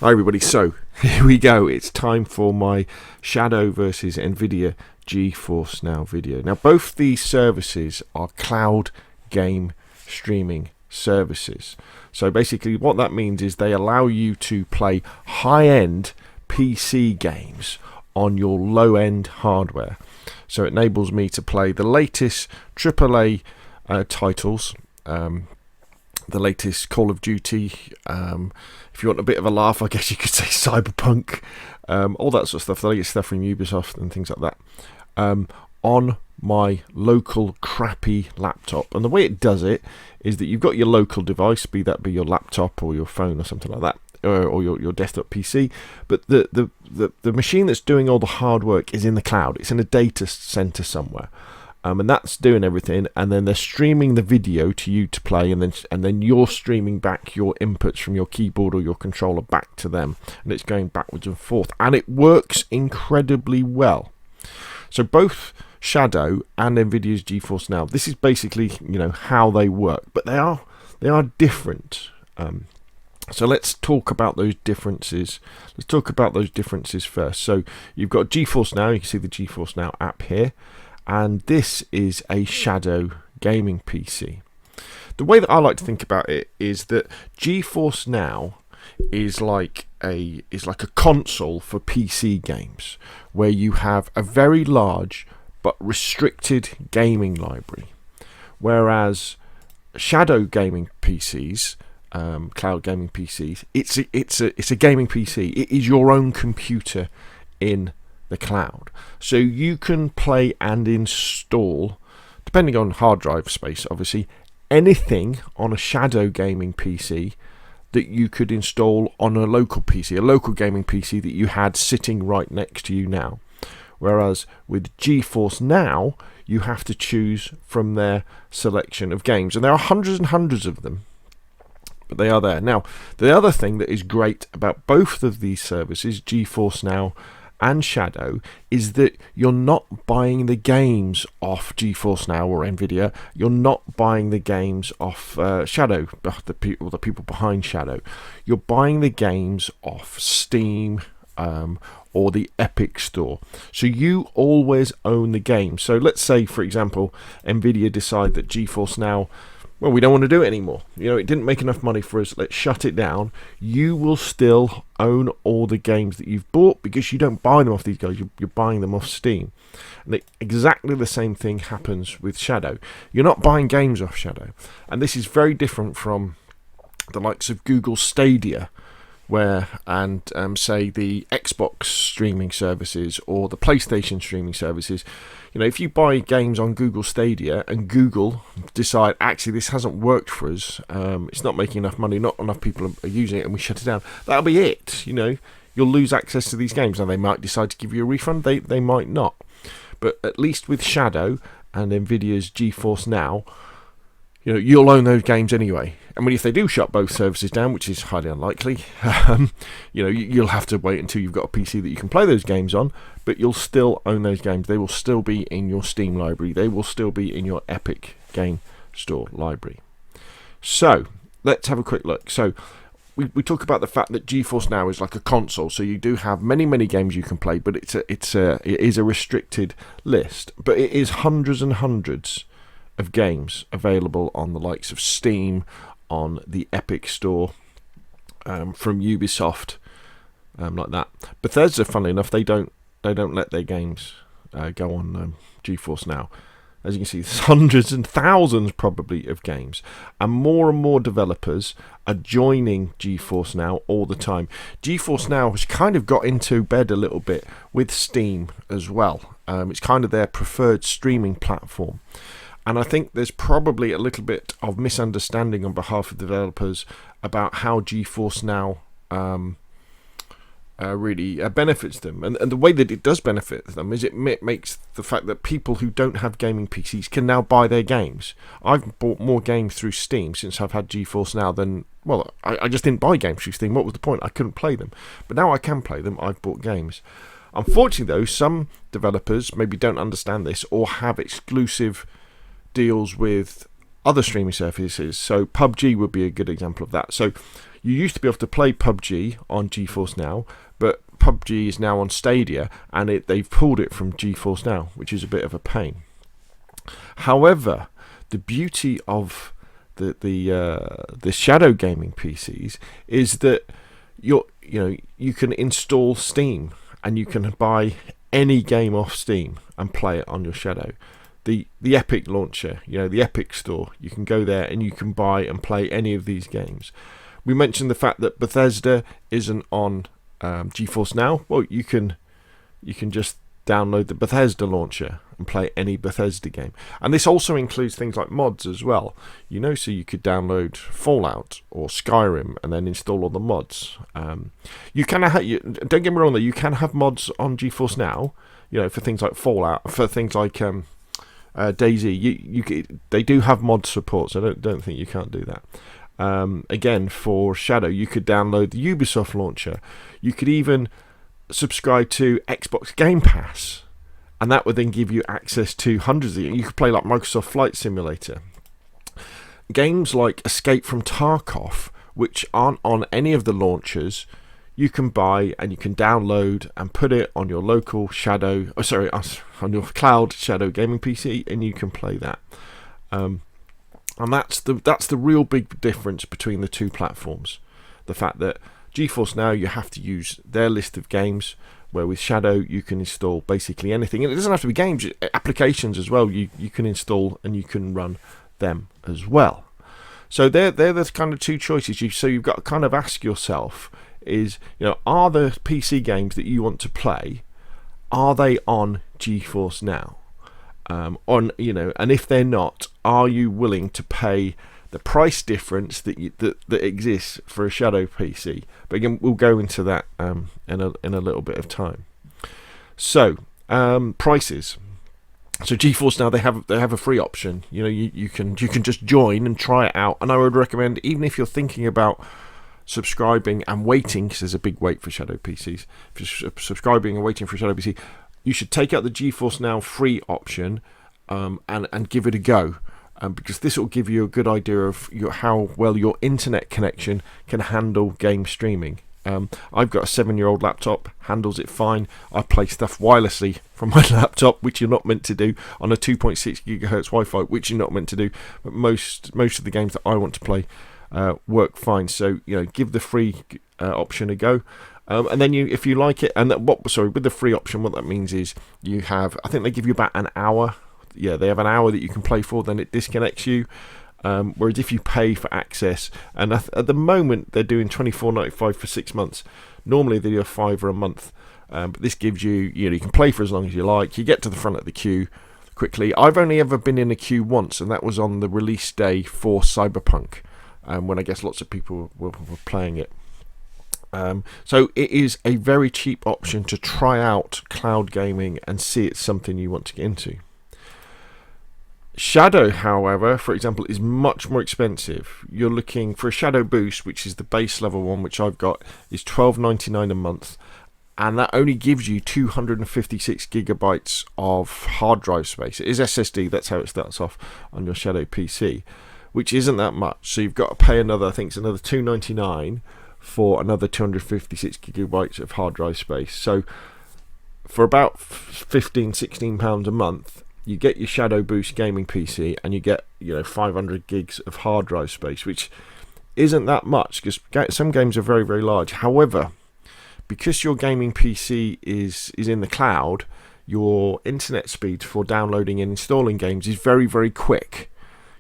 Hi everybody, so here we go. It's time for my Shadow versus NVidia GeForce Now video. Now both these services are cloud game streaming services. So basically what that means is they allow you to play high-end PC games on your low-end hardware. So it enables me to play the latest AAA titles, the latest Call of Duty, if you want a bit of a laugh, I guess you could say Cyberpunk, all that sort of stuff, the latest stuff from Ubisoft and things like that, on my local crappy laptop. And the way it does it is that you've got your local device, be that your laptop or your phone or something like that, or your desktop PC, but the machine that's doing all the hard work is in the cloud. It's in a data center somewhere. And that's doing everything, and then they're streaming the video to you to play, and then you're streaming back your inputs from your keyboard or your controller back to them, and it's going backwards and forth, and it works incredibly well. So both Shadow and NVIDIA's GeForce Now, this is basically how they work, but they are different. So let's talk about those differences. Let's talk about those differences first. So you've got GeForce Now. You can see the GeForce Now app here. And this is a Shadow gaming PC. The way that I like to think about it is that GeForce Now is like a console for PC games, where you have a very large but restricted gaming library, whereas Shadow gaming PCs, cloud gaming PCs, it's a gaming PC. It is your own computer in the cloud, so you can play and install, depending on hard drive space obviously, anything on a Shadow gaming PC that you could install on a local PC, a local gaming PC that you had sitting right next to you now. Whereas with GeForce Now, you have to choose from their selection of games, and there are hundreds and hundreds of them, but they are there. Now the other thing that is great about both of these services, GeForce Now and Shadow, is that you're not buying the games off GeForce Now or NVIDIA. You're not buying the games off Shadow, the people behind Shadow. You're buying the games off Steam or the Epic Store. So you always own the game. So let's say, for example, NVIDIA decide that GeForce Now, well, we don't want to do it anymore. It didn't make enough money for us. Let's shut it down. You will still own all the games that you've bought, because you don't buy them off these guys. You're buying them off Steam. And exactly the same thing happens with Shadow. You're not buying games off Shadow. And this is very different from the likes of Google Stadia, say the Xbox streaming services or the PlayStation streaming services. If you buy games on Google Stadia and Google decide, actually this hasn't worked for us, it's not making enough money, not enough people are using it, and we shut it down, that'll be it. You'll lose access to these games. Now they might decide to give you a refund, they might not, but at least with Shadow and NVIDIA's GeForce Now, you'll own those games anyway. And if they do shut both services down, which is highly unlikely, you'll have to wait until you've got a PC that you can play those games on, but you'll still own those games. They will still be in your Steam library. They will still be in your Epic Game Store library. So let's have a quick look. So we talk about the fact that GeForce Now is like a console, so you do have many games you can play, but it is a restricted list. But it is hundreds and hundreds of games available on the likes of Steam, on the Epic Store, from Ubisoft, like that. Bethesda, funnily enough, they don't let their games go on GeForce Now. As you can see, there's hundreds and thousands probably of games, and more developers are joining GeForce Now all the time. GeForce Now has kind of got into bed a little bit with Steam as well. It's kind of their preferred streaming platform. And I think there's probably a little bit of misunderstanding on behalf of developers about how GeForce Now really benefits them. And the way that it does benefit them is it makes the fact that people who don't have gaming PCs can now buy their games. I've bought more games through Steam since I've had GeForce Now than, well, I just didn't buy games through Steam. What was the point? I couldn't play them. But now I can play them. I've bought games. Unfortunately, though, some developers maybe don't understand this or have exclusive deals with other streaming services. So PUBG would be a good example of that. So You used to be able to play PUBG on GeForce Now, but PUBG is now on Stadia, and they've pulled it from GeForce Now, which is a bit of a pain. However, the beauty of the shadow gaming PCs is that you can install Steam, and you can buy any game off Steam and play it on your shadow. The Epic launcher, the Epic store, you can go there and you can buy and play any of these games. We mentioned the fact that Bethesda isn't on GeForce Now. Well, you can just download the Bethesda launcher and play any Bethesda game. And this also includes things like mods as well. So you could download Fallout or Skyrim and then install all the mods. You can don't get me wrong though, you can have mods on GeForce Now. For things like Fallout, for things like DayZ. They do have mod support, so I don't think you can't do that. Again, for Shadow, you could download the Ubisoft launcher. You could even subscribe to Xbox Game Pass, and that would then give you access to hundreds of. You could play like Microsoft Flight Simulator. Games like Escape from Tarkov, which aren't on any of the launchers, you can buy and you can download and put it on your local Shadow, on your cloud Shadow gaming PC, and you can play that. And that's the real big difference between the two platforms. The fact that GeForce Now, you have to use their list of games, where with Shadow you can install basically anything, and it doesn't have to be games, applications as well. You can install and you can run them as well. So they're the kind of two choices. So you've got to kind of ask yourself: are the PC games that you want to play, are they on GeForce Now? And if they're not, are you willing to pay the price difference that exists for a Shadow PC? But again, we'll go into that in a little bit of time. So prices. So GeForce Now, they have a free option. You can just join and try it out. And I would recommend, even if you're thinking about subscribing and waiting, because there's a big wait for Shadow PCs. If you're subscribing and waiting for a Shadow PC, you should take out the GeForce Now free option and give it a go. Because this will give you a good idea of how well your internet connection can handle game streaming. I've got a 7-year-old laptop, handles it fine. I play stuff wirelessly from my laptop, which you're not meant to do, on a 2.6 gigahertz Wi-Fi, which you're not meant to do. But most of the games that I want to play work fine. So give the free option a go. And then if you like it, and with the free option, what that means is I think they give you about an hour. Yeah, they have an hour that you can play for, then it disconnects you. Whereas if you pay for access, and at the moment they're doing $24.95 for 6 months. Normally they do a $5 a month, but this gives you you can play for as long as you like. You get to the front of the queue quickly. I've only ever been in a queue once, and that was on the release day for Cyberpunk, when I guess lots of people were playing it. So it is a very cheap option to try out cloud gaming and see it's something you want to get into. Shadow, however, for example, is much more expensive. You're looking for a Shadow Boost, which is the base level one, which I've got, is $12.99 a month, and that only gives you 256 gigabytes of hard drive space. It is SSD, that's how it starts off on your Shadow PC, which isn't that much. So you've got to pay another $2.99 for another 256 gigabytes of hard drive space. So for about £16 a month, you get your Shadow Boost gaming PC, and you get 500 gigs of hard drive space, which isn't that much, because some games are very, very large. However, because your gaming PC is in the cloud, your internet speed for downloading and installing games is very, very quick.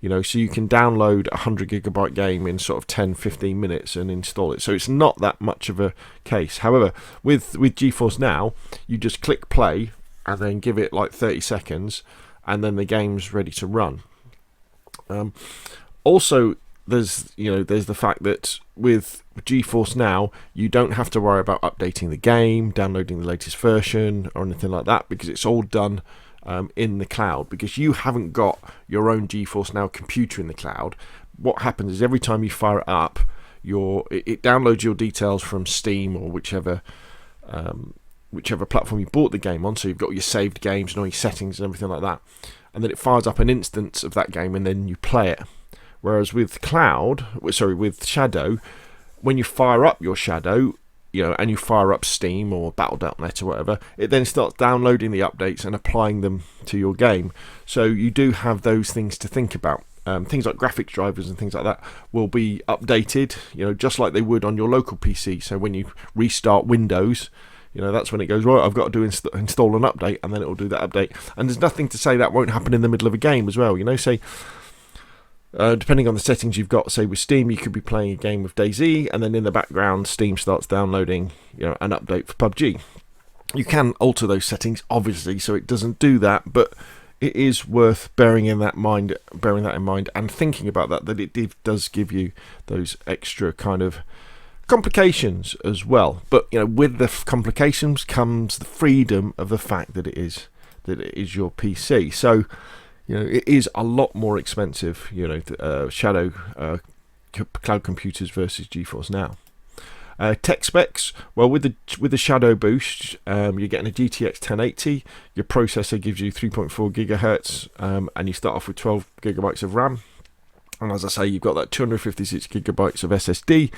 So you can download a 100 gigabyte game in sort of 10-15 minutes and install it. So it's not that much of a case. However, with GeForce Now, you just click play and then give it like 30 seconds, and then the game's ready to run. Also, there's the fact that with GeForce Now, you don't have to worry about updating the game, downloading the latest version, or anything like that, because it's all done in the cloud. Because you haven't got your own GeForce Now computer in the cloud. What happens is every time you fire it up, it downloads your details from Steam or whichever platform you bought the game on. So you've got your saved games and all your settings and everything like that, and then it fires up an instance of that game, and then you play it. Whereas with Shadow, when you fire up your Shadow, and you fire up Steam or Battle.net or whatever, it then starts downloading the updates and applying them to your game. So you do have those things to think about. Things like graphics drivers and things like that will be updated, just like they would on your local PC. So when you restart Windows, that's when it goes, right, I've got to install an update, and then it will do that update. And there's nothing to say that won't happen in the middle of a game as well. Say, depending on the settings you've got, say with Steam, you could be playing a game of DayZ, and then in the background, Steam starts downloading, an update for PUBG. You can alter those settings, obviously, so it doesn't do that, but it is worth bearing that in mind, and thinking about that it does give you those extra kind of complications as well. But with the complications comes the freedom of the fact that it is your PC. So it is a lot more expensive, Shadow cloud computers versus GeForce Now. Tech specs, well, with the Shadow boost, you're getting a GTX 1080. Your processor gives you 3.4 gigahertz, and you start off with 12 gigabytes of RAM. And as I say, you've got that 256 gigabytes of SSD,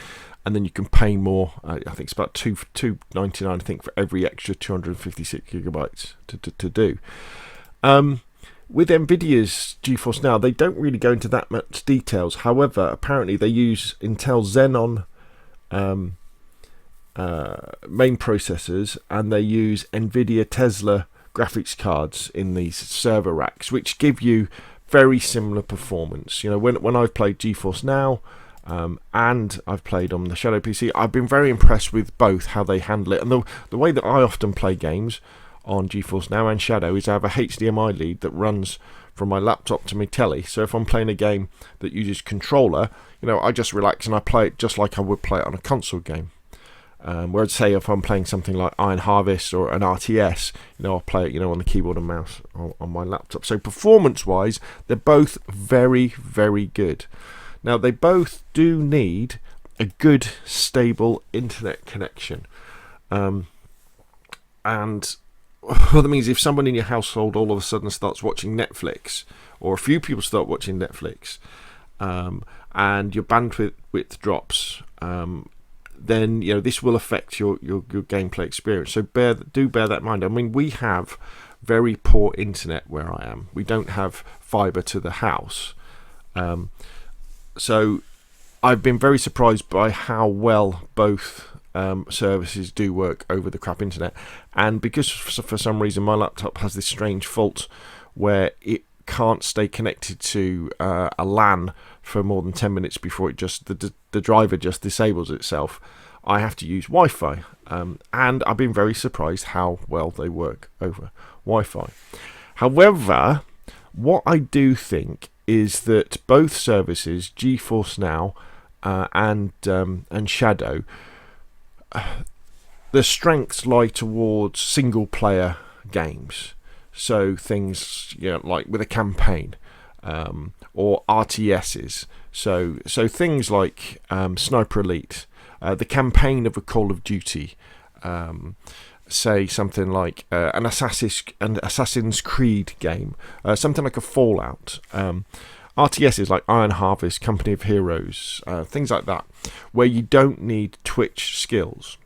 and then you can pay more. I think it's about $2.99, I think, for every extra 256 gigabytes to do. With NVIDIA's GeForce Now, they don't really go into that much details. However, apparently they use Intel Xenon main processors, and they use NVIDIA Tesla graphics cards in these server racks, which give you very similar performance. When I've played GeForce Now and I've played on the Shadow PC, I've been very impressed with both, how they handle it. And the way that I often play games on GeForce Now and Shadow is I have a HDMI lead that runs from my laptop to my telly. So if I'm playing a game that uses controller, I just relax and I play it just like I would play it on a console game. Whereas, say, if I'm playing something like Iron Harvest or an RTS, I'll play it, on the keyboard and mouse on my laptop. So performance-wise, they're both very, very good. Now, they both do need a good, stable internet connection. And what that means, if someone in your household all of a sudden starts watching Netflix, or a few people start watching Netflix, and your bandwidth drops, then this will affect your gameplay experience. So do bear that in mind. I mean, we have very poor internet where I am. We don't have fibre to the house, so I've been very surprised by how well both services do work over the crap internet. And because for some reason my laptop has this strange fault where it can't stay connected to a LAN for more than 10 minutes before it the driver just disables itself, I have to use Wi-Fi, and I've been very surprised how well they work over Wi-Fi. However, what I do think is that both services, GeForce Now and Shadow, the strengths lie towards single player games. So things like with a campaign, or RTSs. So things like Sniper Elite, the campaign of a Call of Duty, say something like an Assassin's Creed game, something like a Fallout. RTSs like Iron Harvest, Company of Heroes, things like that, where you don't need Twitch skills.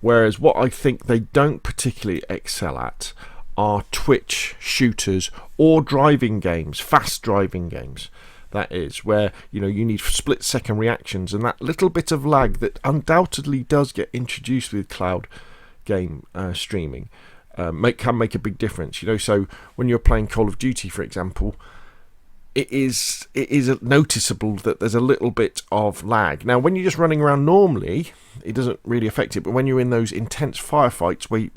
Whereas what I think they don't particularly excel at are Twitch shooters or driving games, fast driving games. That is where you need split-second reactions, and that little bit of lag that undoubtedly does get introduced with cloud game streaming can make a big difference. So when you're playing Call of Duty, for example, it is noticeable that there's a little bit of lag. Now, when you're just running around normally, it doesn't really affect it. But when you're in those intense firefights where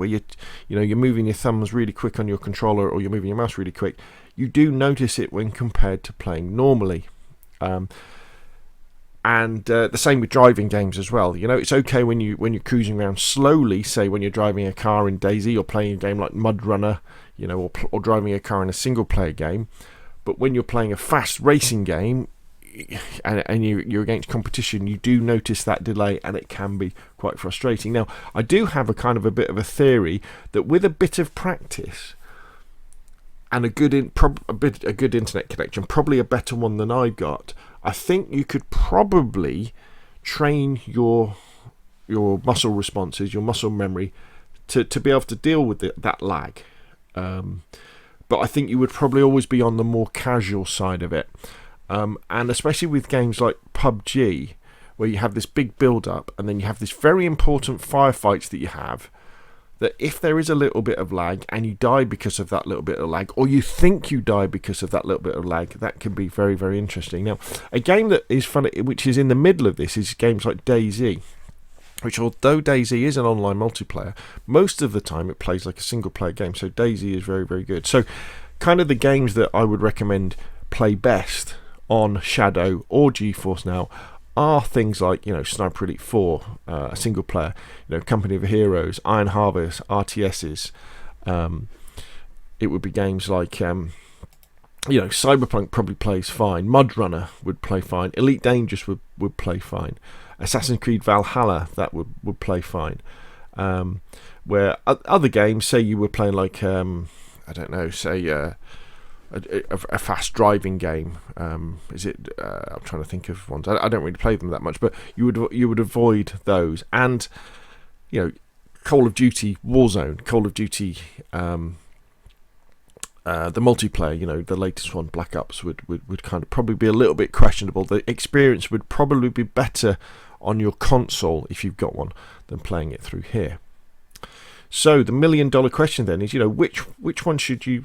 you're moving your thumbs really quick on your controller, or you're moving your mouse really quick, you do notice it when compared to playing normally. And the same with driving games as well. It's okay when you're cruising around slowly, say when you're driving a car in DayZ, or playing a game like Mud Runner, or driving a car in a single player game. But when you're playing a fast racing game and you're against competition, you do notice that delay, and it can be quite frustrating. Now, I do have a bit of a theory that with a bit of practice and a good internet connection, probably a better one than I got, I think you could probably train your muscle responses, your muscle memory, to be able to deal with that lag. But I think you would probably always be on the more casual side of it. And especially with games like PUBG, where you have this big build-up, and then you have this very important firefights that you have, that if there is a little bit of lag, and you die because of that little bit of lag, or you think you die because of that little bit of lag, that can be very, very interesting. Now, a game that is fun, which is in the middle of this, is games like DayZ, which, although DayZ is an online multiplayer, most of the time it plays like a single-player game, so DayZ is very, very good. So, kind of the games that I would recommend play best on Shadow or GeForce Now are things like, Sniper Elite 4, a single player, Company of Heroes, Iron Harvest, RTSs. It would be games like, Cyberpunk probably plays fine. Mud Runner would play fine. Elite Dangerous would play fine. Assassin's Creed Valhalla, that would play fine. Where other games, say you were playing like, a fast driving game. Is it? I'm trying to think of ones. I don't really play them that much, but you would avoid those. And Call of Duty Warzone, Call of Duty, the multiplayer. The latest one, Black Ops, would kind of probably be a little bit questionable. The experience would probably be better on your console, if you've got one, than playing it through here. So the $1 million question then is, which one should you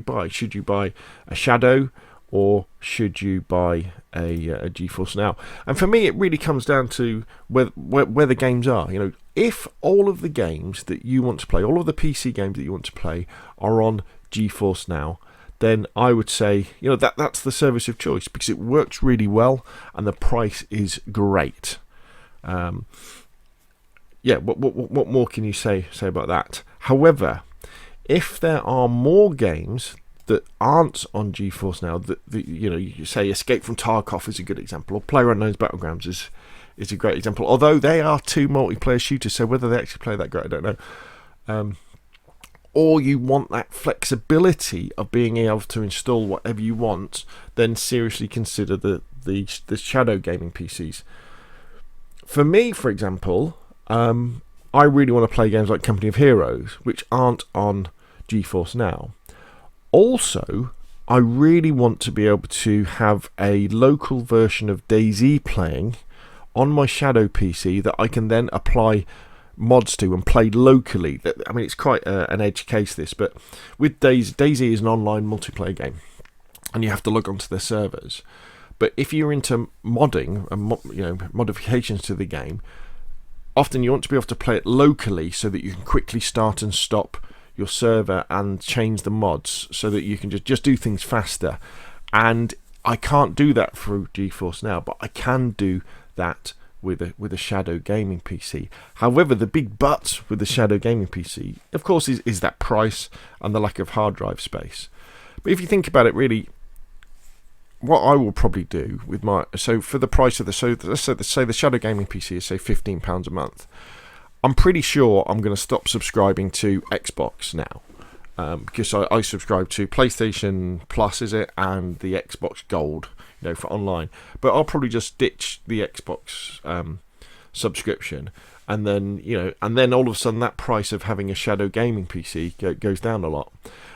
buy? Should you buy a Shadow, or should you buy a GeForce Now? And for me, it really comes down to where the games are. If all of the games that you want to play, all of the PC games that you want to play, are on GeForce Now, then I would say that's the service of choice, because it works really well and the price is great. What more can you say about that? However, if there are more games that aren't on GeForce Now, that you say Escape from Tarkov is a good example, or PlayerUnknown's Battlegrounds is a great example. Although they are two multiplayer shooters, so whether they actually play that great, I don't know. Or you want that flexibility of being able to install whatever you want, then seriously consider the Shadow gaming PCs. For me, for example, I really want to play games like Company of Heroes, which aren't on GeForce Now. Also, I really want to be able to have a local version of DayZ playing on my Shadow PC that I can then apply mods to and play locally. I mean, it's quite an edge case, this, but with DayZ is an online multiplayer game, and you have to log onto their servers. But if you're into modding and modifications to the game, often you want to be able to play it locally so that you can quickly start and stop your server and change the mods so that you can just do things faster. And I can't do that through GeForce Now, but I can do that with a Shadow gaming PC. However, the big but with the Shadow gaming PC, of course, is that price and the lack of hard drive space. But if you think about it, really, what I will probably do with for the price of let's say the Shadow gaming PC is say £15 a month, I'm pretty sure I'm going to stop subscribing to Xbox Now, because I subscribe to PlayStation Plus, and the Xbox Gold, for online. But I'll probably just ditch the Xbox subscription, and then all of a sudden that price of having a Shadow gaming PC goes down a lot.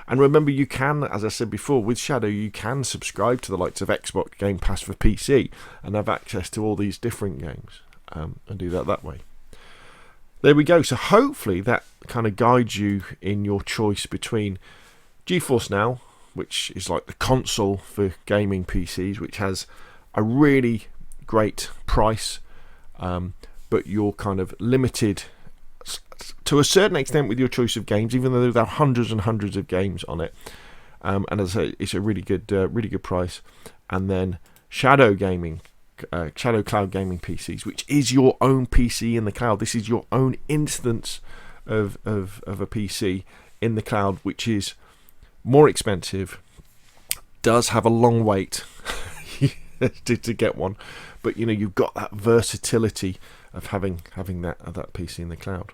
And remember, you can, as I said before, with Shadow, you can subscribe to the likes of Xbox Game Pass for PC and have access to all these different games, and do that way. There we go. So hopefully that kind of guides you in your choice between GeForce Now, which is like the console for gaming PCs, which has a really great price, but you're kind of limited to a certain extent with your choice of games, even though there are hundreds and hundreds of games on it. And as I say, it's a really good price. And then Shadow gaming, Shadow Cloud gaming PCs, which is your own PC in the cloud. This is your own instance of a PC in the cloud, which is more expensive, does have a long wait to get one, but you've got that versatility of having that PC in the cloud.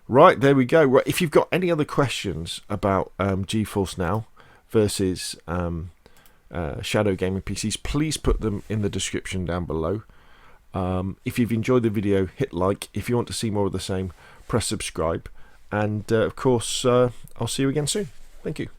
Right, there we go. Right, if you've got any other questions about GeForce Now versus Shadow gaming PCs, please put them in the description down below. If you've enjoyed the video, hit like. If you want to see more of the same, press subscribe. And of course, I'll see you again soon. Thank you.